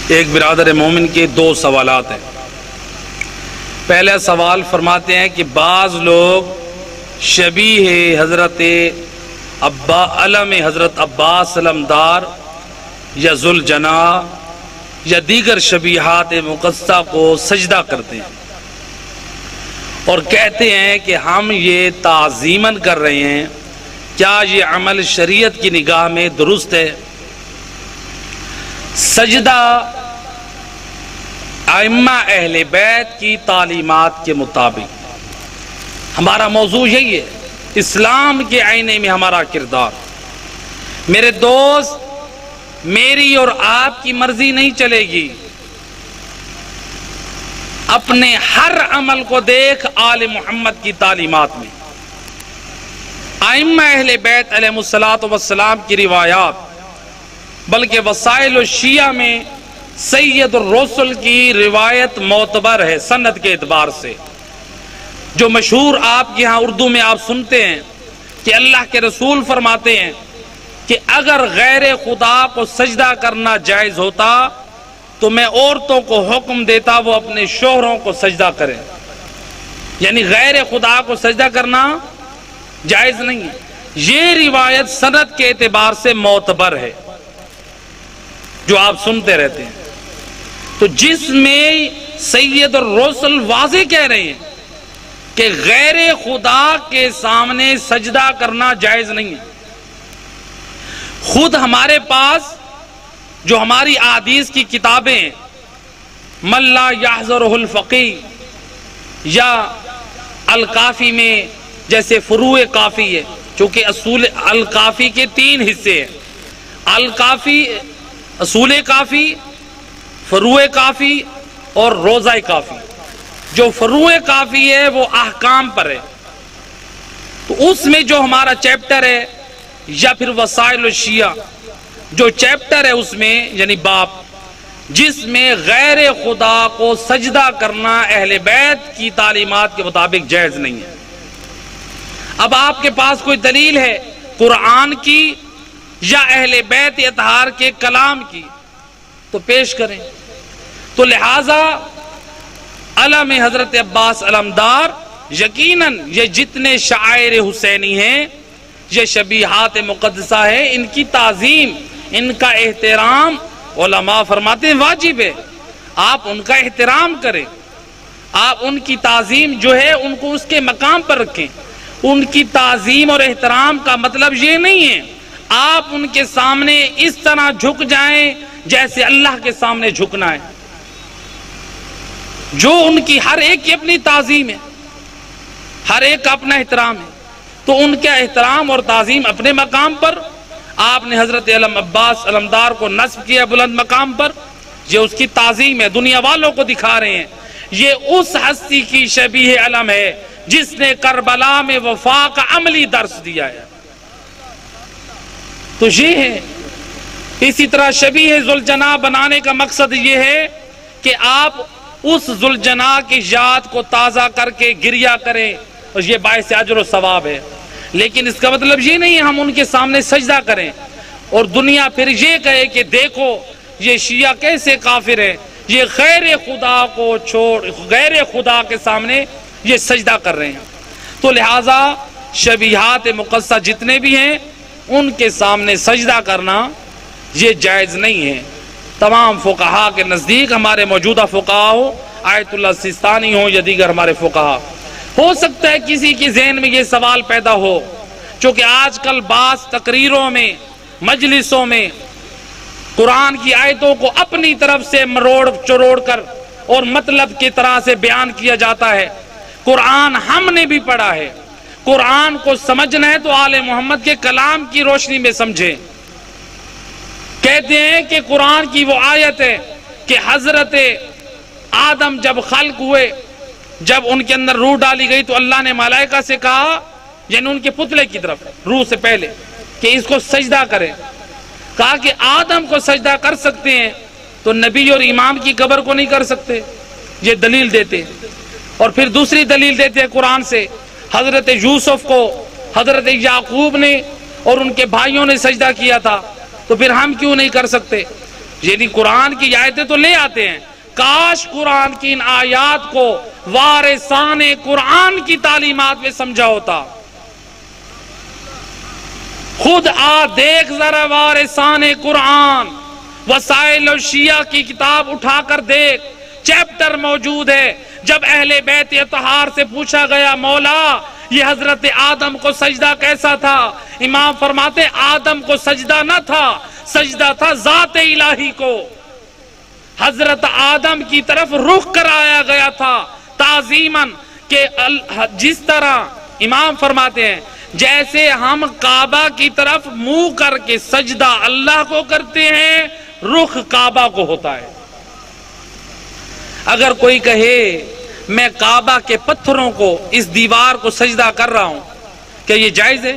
ایک برادر مومن کے دو سوالات ہیں۔ پہلا سوال فرماتے ہیں کہ بعض لوگ شبیہ حضرت علم حضرت عباس علمدار یا ذوالجناح یا دیگر شبیہات مقدسہ کو سجدہ کرتے ہیں اور کہتے ہیں کہ ہم یہ تعظیماً کر رہے ہیں، کیا یہ عمل شریعت کی نگاہ میں درست ہے؟ سجدہ ائمہ اہل بیت کی تعلیمات کے مطابق ہمارا موضوع یہی ہے، اسلام کے آئینے میں ہمارا کردار۔ میرے دوست، میری اور آپ کی مرضی نہیں چلے گی۔ اپنے ہر عمل کو دیکھ آل محمد کی تعلیمات میں، ائمہ اہل بیت علیہ السلام کی روایات، بلکہ وسائل الشیعہ میں سید الرسل کی روایت معتبر ہے سند کے اعتبار سے، جو مشہور آپ کے ہاں اردو میں آپ سنتے ہیں کہ اللہ کے رسول فرماتے ہیں کہ اگر غیر خدا کو سجدہ کرنا جائز ہوتا تو میں عورتوں کو حکم دیتا وہ اپنے شوہروں کو سجدہ کریں۔ یعنی غیر خدا کو سجدہ کرنا جائز نہیں ہے۔ یہ روایت سند کے اعتبار سے معتبر ہے جو آپ سنتے رہتے ہیں، تو جس میں سید الرسل واضح کہہ رہے ہیں کہ غیر خدا کے سامنے سجدہ کرنا جائز نہیں ہے۔ خود ہمارے پاس جو ہماری احادیث کی کتابیں من لا یحضرہ الفقیہ یا الکافی میں، جیسے فروع کافی ہے، چونکہ اصول الکافی کے 3 حصے ہیں، الکافی، اصول کافی، فروع کافی اور روضہ کافی۔ جو فروع کافی ہے وہ احکام پر ہے، تو اس میں جو ہمارا چیپٹر ہے، یا پھر وسائل الشیعہ جو چیپٹر ہے اس میں، یعنی باب جس میں غیر خدا کو سجدہ کرنا اہل بیت کی تعلیمات کے مطابق جائز نہیں ہے۔ اب آپ کے پاس کوئی دلیل ہے قرآن کی یا اہل بیت اطہار کے کلام کی تو پیش کریں۔ تو لہٰذا علم حضرت عباس علمدار، یقیناً یہ جتنے شعائر حسینی ہیں، یہ شبیہات مقدسہ ہے، ان کی تعظیم، ان کا احترام علماء فرماتے ہیں واجب ہے۔ آپ ان کا احترام کریں، آپ ان کی تعظیم جو ہے ان کو اس کے مقام پر رکھیں۔ ان کی تعظیم اور احترام کا مطلب یہ نہیں ہے آپ ان کے سامنے اس طرح جھک جائیں جیسے اللہ کے سامنے جھکنا ہے۔ جو ان کی ہر ایک کی اپنی تعظیم ہے، ہر ایک کا اپنا احترام ہے، تو ان کا احترام اور تعظیم اپنے مقام پر۔ آپ نے حضرت علم عباس علمدار کو نصب کیا بلند مقام پر، یہ اس کی تعظیم ہے، دنیا والوں کو دکھا رہے ہیں یہ اس ہستی کی شبیہ علم ہے جس نے کربلا میں وفا کا عملی درس دیا ہے۔ تو یہ ہے۔ اسی طرح شبیہ ذوالجناح بنانے کا مقصد یہ ہے کہ آپ اس ذوالجناح کی یاد کو تازہ کر کے گریہ کریں، اور یہ باعث اجر و ثواب ہے۔ لیکن اس کا مطلب یہ نہیں ہے ہم ان کے سامنے سجدہ کریں اور دنیا پھر یہ کہے کہ دیکھو یہ شیعہ کیسے کافر ہیں، یہ غیر خدا کو چھوڑ غیر خدا کے سامنے یہ سجدہ کر رہے ہیں۔ تو لہٰذا شبیہات مقدسہ جتنے بھی ہیں ان کے سامنے سجدہ کرنا یہ جائز نہیں ہے۔ تمام فقہا کے نزدیک، ہمارے موجودہ فقہا ہو، آیت اللہ سیستانی ہو یا دیگر ہمارے فقہا، ہو سکتا ہے کسی کے ذہن میں یہ سوال پیدا ہو، چونکہ آج کل بعض تقریروں میں، مجلسوں میں قرآن کی آیتوں کو اپنی طرف سے مروڑ چروڑ کر اور مطلب کی طرح سے بیان کیا جاتا ہے۔ قرآن ہم نے بھی پڑھا ہے، قرآن کو سمجھنا ہے تو آل محمد کے کلام کی روشنی میں سمجھیں۔ کہتے ہیں کہ قرآن کی وہ آیت ہے کہ حضرت آدم جب خلق ہوئے، جب ان کے اندر روح ڈالی گئی تو اللہ نے ملائکہ سے کہا، یعنی ان کے پتلے کی طرف روح سے پہلے، کہ اس کو سجدہ کریں۔ کہا کہ آدم کو سجدہ کر سکتے ہیں تو نبی اور امام کی قبر کو نہیں کر سکتے، یہ دلیل دیتے۔ اور پھر دوسری دلیل دیتے ہیں قرآن سے، حضرت یوسف کو حضرت یعقوب نے اور ان کے بھائیوں نے سجدہ کیا تھا، تو پھر ہم کیوں نہیں کر سکتے؟ یعنی قرآن کی آیتیں تو لے آتے ہیں، کاش قرآن کی ان آیات کو وارثان قرآن کی تعلیمات میں سمجھا ہوتا۔ خود دیکھ ذرا وارثان قرآن، وسائل الشیعہ کی کتاب اٹھا کر دیکھ، چیپٹر موجود ہے۔ جب اہل بیت اطہار سے پوچھا گیا مولا یہ حضرت آدم کو سجدہ کیسا تھا، امام فرماتے آدم کو سجدہ نہ تھا، سجدہ تھا ذات الہی کو۔ حضرت آدم کی طرف رخ کرایا گیا تھا تعظیماً، کہ جس طرح امام فرماتے ہیں جیسے ہم کعبہ کی طرف منہ کر کے سجدہ اللہ کو کرتے ہیں، رخ کعبہ کو ہوتا ہے۔ اگر کوئی کہے میں کعبہ کے پتھروں کو، اس دیوار کو سجدہ کر رہا ہوں، کیا یہ جائز ہے؟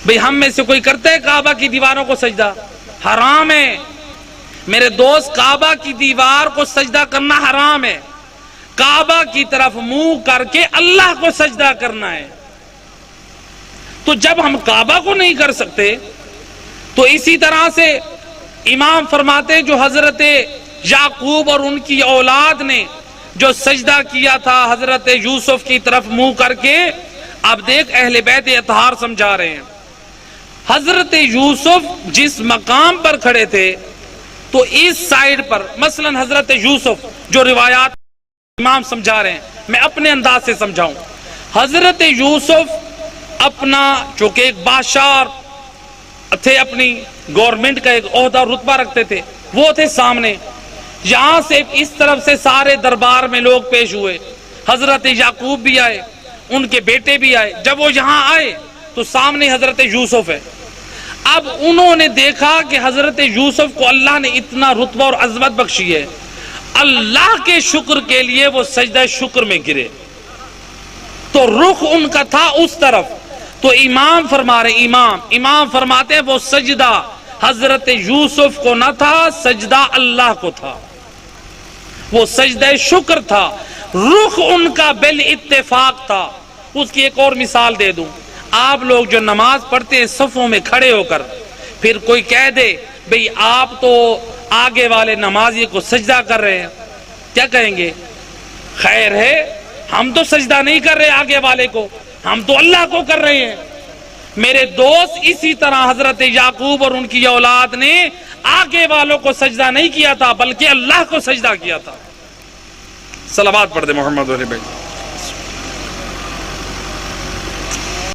بھئی ہم میں سے کوئی کرتا ہے کعبہ کی دیواروں کو سجدہ؟ حرام ہے میرے دوست، کعبہ کی دیوار کو سجدہ کرنا حرام ہے۔ کعبہ کی طرف منہ کر کے اللہ کو سجدہ کرنا ہے۔ تو جب ہم کعبہ کو نہیں کر سکتے تو اسی طرح سے امام فرماتے جو حضرت یعقوب اور ان کی اولاد نے جو سجدہ کیا تھا حضرت یوسف کی طرف منہ کر کے، اب دیکھ اہل بیت اطہار سمجھا رہے ہیں، حضرت یوسف جس مقام پر کھڑے تھے تو اس سائیڈ پر، مثلا حضرت یوسف جو روایات امام سمجھا رہے ہیں، میں اپنے انداز سے سمجھاؤں، حضرت یوسف اپنا چونکہ ایک بادشاہ تھے، اپنی گورنمنٹ کا ایک عہدہ رتبہ رکھتے تھے، وہ تھے سامنے، یہاں سے اس طرف سے سارے دربار میں لوگ پیش ہوئے، حضرت یعقوب بھی آئے، ان کے بیٹے بھی آئے، جب وہ یہاں آئے تو سامنے حضرت یوسف ہے۔ اب انہوں نے دیکھا کہ حضرت یوسف کو اللہ نے اتنا رتبہ اور عظمت بخشی ہے، اللہ کے شکر کے لیے وہ سجدہ شکر میں گرے، تو رخ ان کا تھا اس طرف۔ تو امام فرما رہے، امام فرماتے ہیں وہ سجدہ حضرت یوسف کو نہ تھا، سجدہ اللہ کو تھا، وہ سجدہ شکر تھا، رخ ان کا بالاتفاق تھا۔ اس کی ایک اور مثال دے دوں، آپ لوگ جو نماز پڑھتے ہیں صفوں میں کھڑے ہو کر، پھر کوئی کہہ دے بھئی آپ تو آگے والے نمازی کو سجدہ کر رہے ہیں، کیا کہیں گے؟ خیر ہے، ہم تو سجدہ نہیں کر رہے آگے والے کو، ہم تو اللہ کو کر رہے ہیں۔ میرے دوست اسی طرح حضرت یعقوب اور ان کی اولاد نے آگے والوں کو سجدہ نہیں کیا تھا بلکہ اللہ کو سجدہ کیا تھا۔ صلوات پڑھ دے محمد علیہ بھائی۔